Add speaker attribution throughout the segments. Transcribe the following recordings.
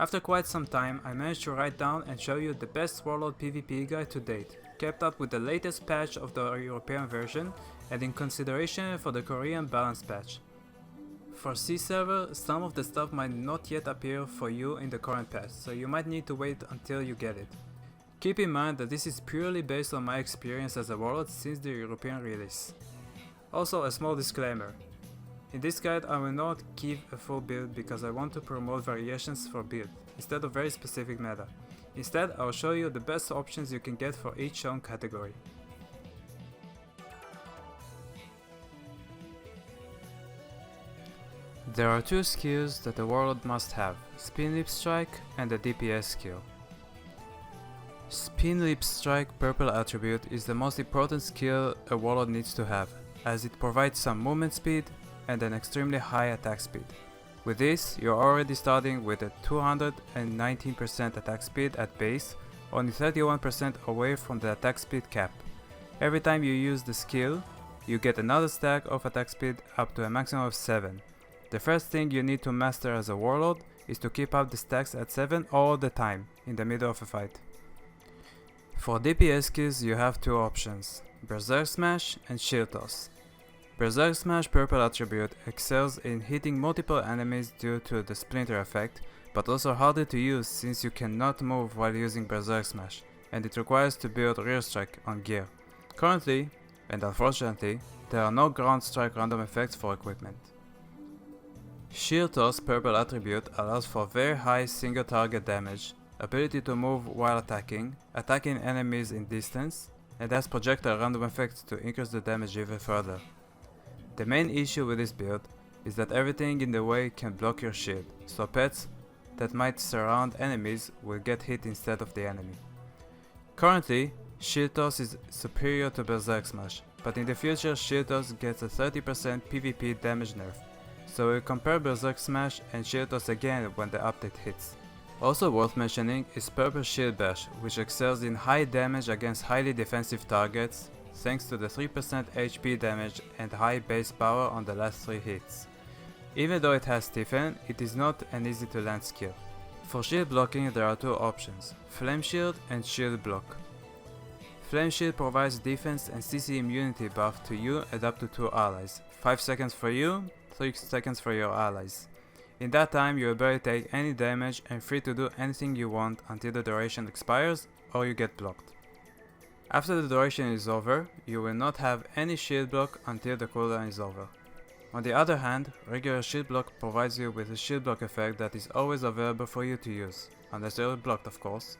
Speaker 1: After quite some time, I managed to write down and show you the best Warlord PVP guide to date, kept up with the latest patch of the European version and in consideration for the Korean balance patch. For C server, some of the stuff might not yet appear for you in the current patch, so you might need to wait until you get it. Keep in mind that this is purely based on my experience as a Warlord since the European release. Also, a small disclaimer. In this guide I will not give a full build because I want to promote variations for build, instead of very specific meta. Instead, I will show you the best options you can get for each shown category. There are two skills that a Warlord must have, Spin Leap Strike and the DPS skill. Spin Leap Strike purple attribute is the most important skill a Warlord needs to have, as it provides some movement speed and an extremely high attack speed. With this, you're already starting with a 219% attack speed at base, only 31% away from the attack speed cap. Every time you use the skill, you get another stack of attack speed up to a maximum of 7. The first thing you need to master as a Warlord is to keep up the stacks at 7 all the time, in the middle of a fight. For DPS skills you have two options, Berserk Smash and Shield Toss. Berserk Smash purple attribute excels in hitting multiple enemies due to the splinter effect, but also harder to use since you cannot move while using Berserk Smash, and it requires to build rear strike on gear. Currently, and unfortunately, there are no ground strike random effects for equipment. Shield Toss purple attribute allows for very high single target damage, ability to move while attacking enemies in distance, and has projectile random effects to increase the damage even further. The main issue with this build is that everything in the way can block your shield, so pets that might surround enemies will get hit instead of the enemy. Currently, Shield Toss is superior to Berserk Smash, but in the future Shield Toss gets a 30% PvP damage nerf, so we'll compare Berserk Smash and Shield Toss again when the update hits. Also worth mentioning is Purple Shield Bash, which excels in high damage against highly defensive targets, thanks to the 3% HP damage and high base power on the last 3 hits. Even though it has Stiffen, it is not an easy to land skill. For shield blocking there are two options, Flame Shield and Shield Block. Flame Shield provides defense and CC immunity buff to you and up to 2 allies, 5 seconds for you, 3 seconds for your allies. In that time you will barely take any damage and free to do anything you want until the duration expires or you get blocked. After the duration is over, you will not have any shield block until the cooldown is over. On the other hand, regular shield block provides you with a shield block effect that is always available for you to use, unless you're blocked of course,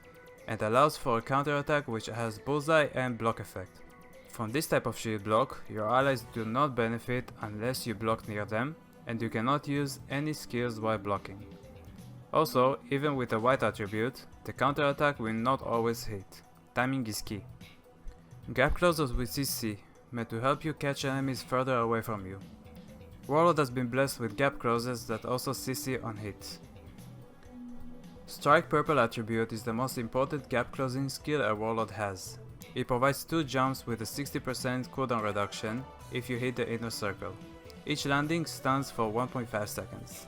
Speaker 1: and allows for a counter attack which has bullseye and block effect. From this type of shield block, your allies do not benefit unless you block near them, and you cannot use any skills while blocking. Also, even with a white attribute, the counter attack will not always hit. Timing is key. Gap closers with CC, meant to help you catch enemies further away from you. Warlord has been blessed with gap closers that also CC on hits. Strike purple attribute is the most important gap closing skill a Warlord has. It provides 2 jumps with a 60% cooldown reduction if you hit the inner circle. Each landing stuns for 1.5 seconds.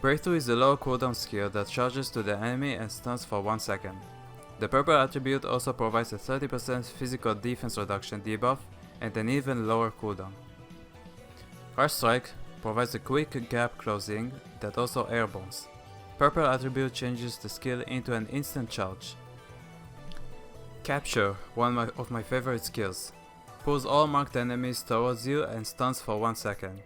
Speaker 1: Breakthrough is a low cooldown skill that charges to the enemy and stuns for 1 second. The purple attribute also provides a 30% physical defense reduction debuff and an even lower cooldown. Rush Strike provides a quick gap closing that also airbornes. Purple attribute changes the skill into an instant charge. Capture, one of my favorite skills, pulls all marked enemies towards you and stuns for 1 second.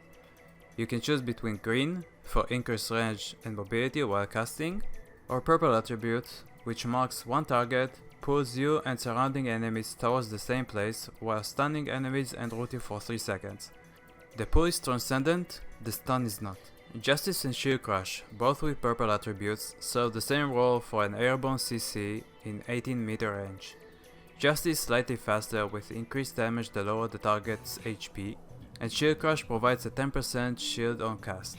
Speaker 1: You can choose between green for increased range and mobility while casting, or purple attribute, which marks one target, pulls you and surrounding enemies towards the same place while stunning enemies and routing for 3 seconds. The pull is transcendent, the stun is not. Justice and Shield Crush, both with purple attributes, serve the same role for an airborne CC in 18 meter range. Justice slightly faster with increased damage the lower the target's HP, and Shield Crush provides a 10% shield on cast.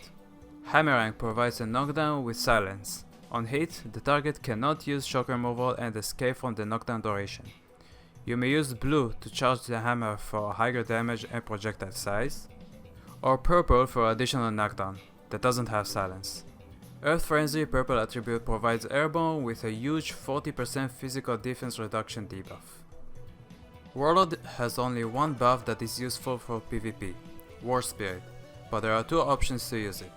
Speaker 1: Hammerang provides a knockdown with silence. On hit, the target cannot use shock removal and escape from the knockdown duration. You may use blue to charge the hammer for higher damage and projectile size, or purple for additional knockdown that doesn't have silence. Earth Frenzy purple attribute provides Airborne with a huge 40% physical defense reduction debuff. Warlord has only one buff that is useful for PvP, War Spirit, but there are two options to use it.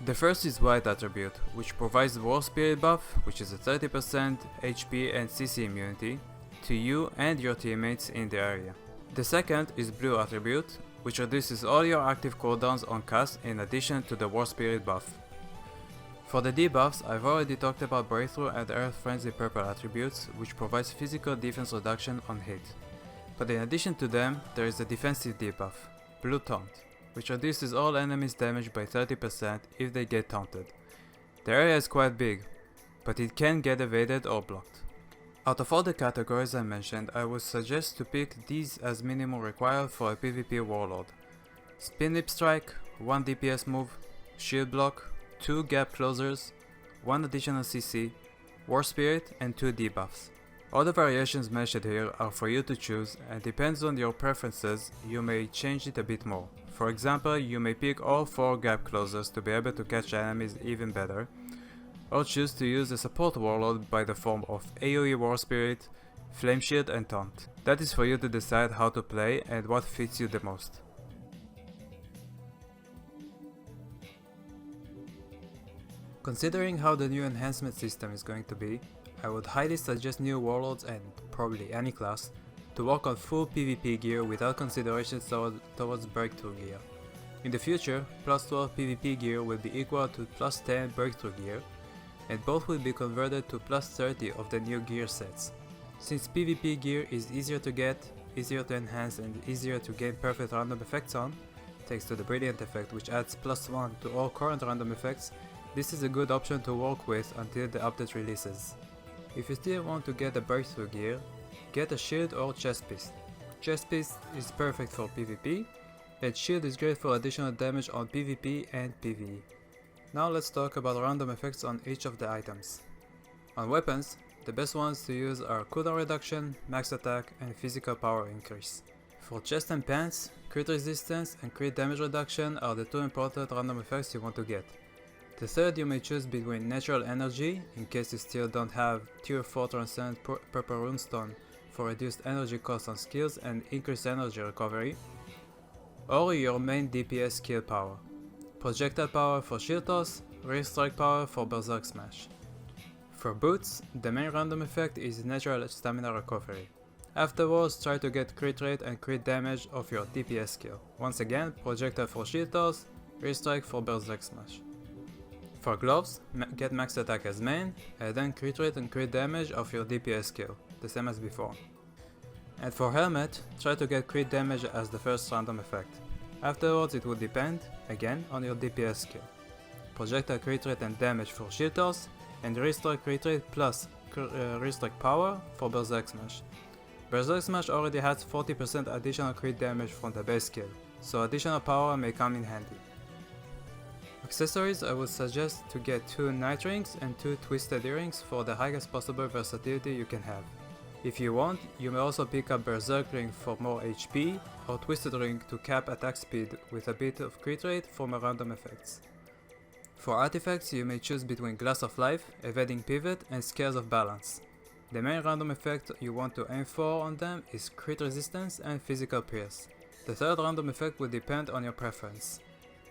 Speaker 1: The first is White attribute, which provides War Spirit buff, which is a 30% HP and CC immunity, to you and your teammates in the area. The second is Blue attribute, which reduces all your active cooldowns on cast in addition to the War Spirit buff. For the debuffs, I've already talked about Breakthrough and Earth Frenzy purple attributes, which provides physical defense reduction on hit. But in addition to them, there is a defensive debuff, Blue Taunt, which reduces all enemies' damage by 30% if they get taunted. The area is quite big, but it can get evaded or blocked. Out of all the categories I mentioned, I would suggest to pick these as minimum required for a PvP Warlord. Spin Lip Strike, 1 DPS move, Shield Block, 2 Gap Closers, 1 additional CC, War Spirit and 2 debuffs. All the variations mentioned here are for you to choose, and depends on your preferences, you may change it a bit more. For example, you may pick all 4 Gap Closers to be able to catch enemies even better, or choose to use a support Warlord by the form of AoE War Spirit, Flame Shield and Taunt. That is for you to decide how to play and what fits you the most. Considering how the new enhancement system is going to be, I would highly suggest new Warlords and probably any class to work on full PvP gear without considerations towards Breakthrough gear. In the future, plus 12 PvP gear will be equal to plus 10 Breakthrough gear, and both will be converted to plus 30 of the new gear sets. Since PvP gear is easier to get, easier to enhance and easier to gain perfect random effects on, thanks to the Brilliant effect which adds plus 1 to all current random effects, this is a good option to work with until the update releases. If you still want to get a Breakthrough gear, get a Shield or Chest Piece. Chest Piece is perfect for PvP, and Shield is great for additional damage on PvP and PvE. Now let's talk about random effects on each of the items. On weapons, the best ones to use are cooldown reduction, max attack and physical power increase. For chest and pants, crit resistance and crit damage reduction are the two important random effects you want to get. The third you may choose between natural energy, in case you still don't have tier 4 transcendent purple runestone for reduced energy cost on skills and increased energy recovery, or your main DPS skill power. Projectile power for shield toss, wrist strike power for berserk smash. For boots, the main random effect is natural stamina recovery. Afterwards, try to get crit rate and crit damage of your DPS skill. Once again, projectile for shield toss, wrist strike for berserk smash. For gloves, get max attack as main, and then crit rate and crit damage of your DPS skill, the same as before. And for helmet, try to get crit damage as the first random effect. Afterwards it would depend, again, on your DPS skill. Projectile crit rate and damage for shield toss, and wrist strike crit rate plus wrist strike power for berserk smash. Berserk smash already has 40% additional crit damage from the base skill, so additional power may come in handy. Accessories, I would suggest to get 2 night rings and 2 twisted earrings for the highest possible versatility you can have. If you want, you may also pick up Berserk ring for more HP, or twisted ring to cap attack speed with a bit of crit rate for more random effects. For artifacts, you may choose between Glass of Life, Evading Pivot and Scales of Balance. The main random effect you want to aim for on them is crit resistance and physical pierce. The third random effect will depend on your preference.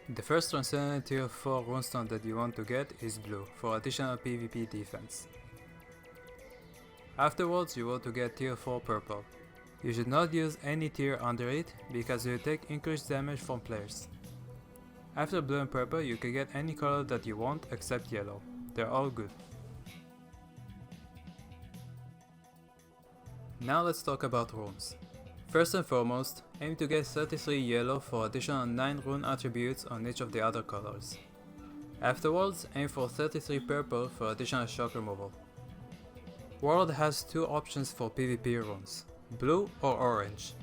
Speaker 1: The first transcendent tier 4 runestone that you want to get is blue, for additional PvP defense. Afterwards you want to get tier 4 purple. You should not use any tier under it, because you take increased damage from players. After blue and purple you can get any color that you want except yellow, they're all good. Now let's talk about runes. First and foremost, aim to get 33 yellow for additional 9 rune attributes on each of the other colors. Afterwards, aim for 33 purple for additional shock removal. Warlord has 2 options for PvP runes, blue or orange.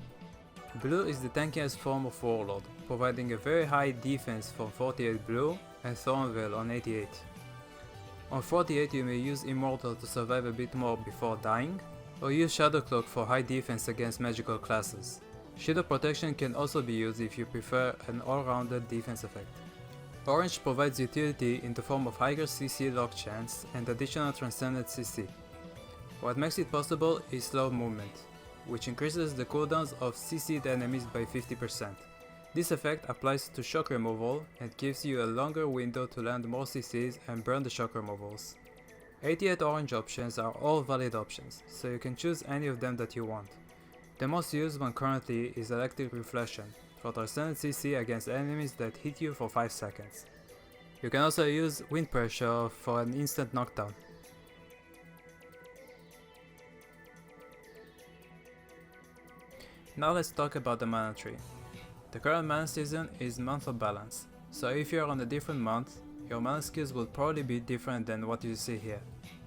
Speaker 1: Blue is the tankiest form of Warlord, providing a very high defense from 48 blue and Thornveil on 88. On 48 you may use Immortal to survive a bit more before dying, or use Shadow Cloak for high defense against magical classes. Shield of Protection can also be used if you prefer an all-rounded defense effect. Orange provides utility in the form of higher CC lock chance and additional transcendent CC. What makes it possible is slow movement, which increases the cooldowns of CC'd enemies by 50%. This effect applies to shock removal and gives you a longer window to land more CCs and burn the shock removals. 88 orange options are all valid options, so you can choose any of them that you want. The most used one currently is Electric Reflection, for transcendent CC against enemies that hit you for 5 seconds. You can also use Wind Pressure for an instant knockdown. Now let's talk about the mana tree. The current mana season is Month of Balance, so if you are on a different month, your mana skills will probably be different than what you see here.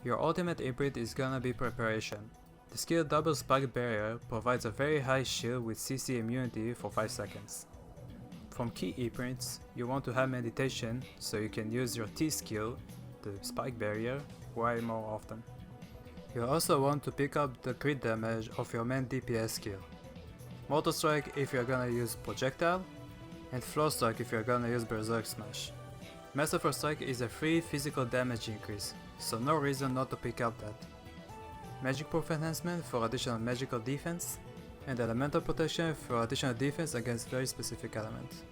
Speaker 1: Your ultimate imprint is gonna be Preparation. The skill Double Spike Barrier provides a very high shield with CC immunity for 5 seconds. From key imprints, you want to have Meditation, so you can use your T skill, the Spike Barrier, way more often. You also want to pick up the crit damage of your main DPS skill. Mortal Strike if you're gonna use Projectile, and Flow Strike if you're gonna use Berserk Smash. Masterful Strike is a free physical damage increase, so no reason not to pick up that. Magic Proof Enhancement for additional magical defense, and Elemental Protection for additional defense against very specific elements.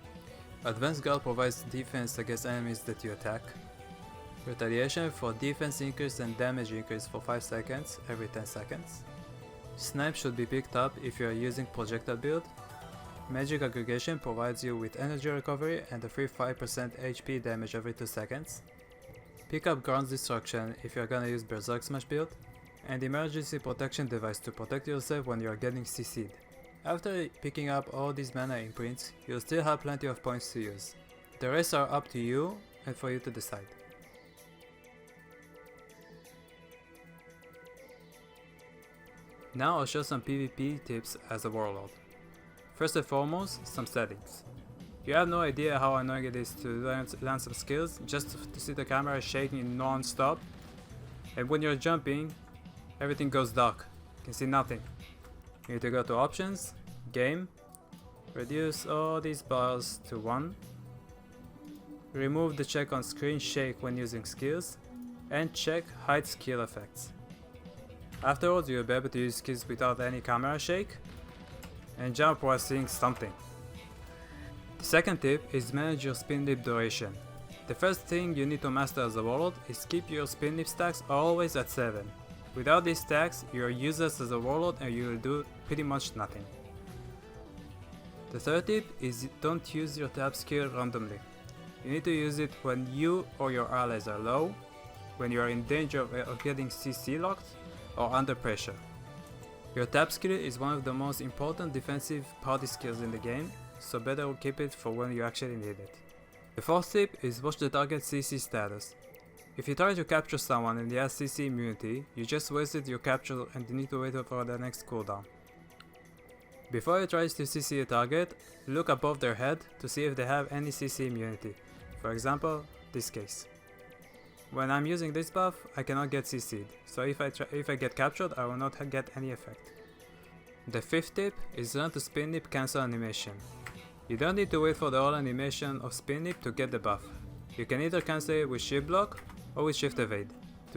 Speaker 1: Advanced Guard provides defense against enemies that you attack. Retaliation for defense increase and damage increase for 5 seconds every 10 seconds. Snipe should be picked up if you are using projectile build. Magic Aggregation provides you with energy recovery and a free 5% HP damage every 2 seconds. Pick up Ground's Destruction if you are gonna use Berserk Smash build. And Emergency Protection Device to protect yourself when you are getting CC'd. After picking up all these mana imprints, you'll still have plenty of points to use. The rest are up to you and for you to decide. Now I'll show some PvP tips as a Warlord. First and foremost, some settings. You have no idea how annoying it is to learn some skills just to see the camera shaking non-stop, and when you're jumping, everything goes dark, you can see nothing. You need to go to Options, Game, reduce all these bars to 1, remove the check on screen shake when using skills, and check hide skill effects. Afterwards you'll be able to use skills without any camera shake, and jump while seeing something. The second tip is manage your spin dip duration. The first thing you need to master as a Warlord is keep your spin dip stacks always at 7. Without these stacks, you are useless as a Warlord and you will do pretty much nothing. The third tip is don't use your tab skill randomly. You need to use it when you or your allies are low, when you are in danger of getting CC locked, or under pressure. Your tab skill is one of the most important defensive party skills in the game, so better keep it for when you actually need it. The fourth tip is watch the target CC status. If you try to capture someone and he has CC immunity, you just wasted your capture and you need to wait for the next cooldown. Before you try to CC a target, look above their head to see if they have any CC immunity. For example, this case. When I'm using this buff, I cannot get CC'd, so if I get captured, I will not get any effect. The fifth tip is learn to spin nip cancel animation. You don't need to wait for the whole animation of spin nip to get the buff. You can either cancel it with shift block or with shift evade,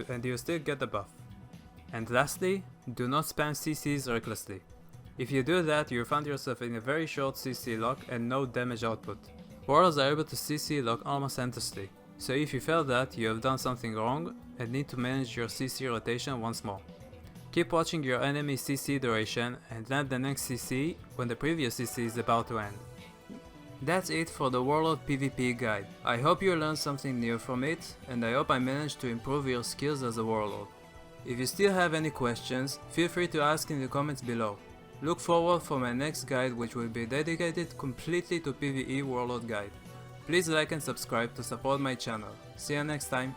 Speaker 1: and you still get the buff. And lastly, do not spam CCs recklessly. If you do that, you'll find yourself in a very short CC lock and no damage output. Warlords are able to CC lock almost endlessly, so if you fail that, you have done something wrong and need to manage your CC rotation once more. Keep watching your enemy CC duration and land the next CC when the previous CC is about to end. That's it for the Warlord PVP guide. I hope you learned something new from it, and I hope I managed to improve your skills as a Warlord. If you still have any questions, feel free to ask in the comments below. Look forward for my next guide, which will be dedicated completely to PvE Warlord guide. Please like and subscribe to support my channel. See you next time.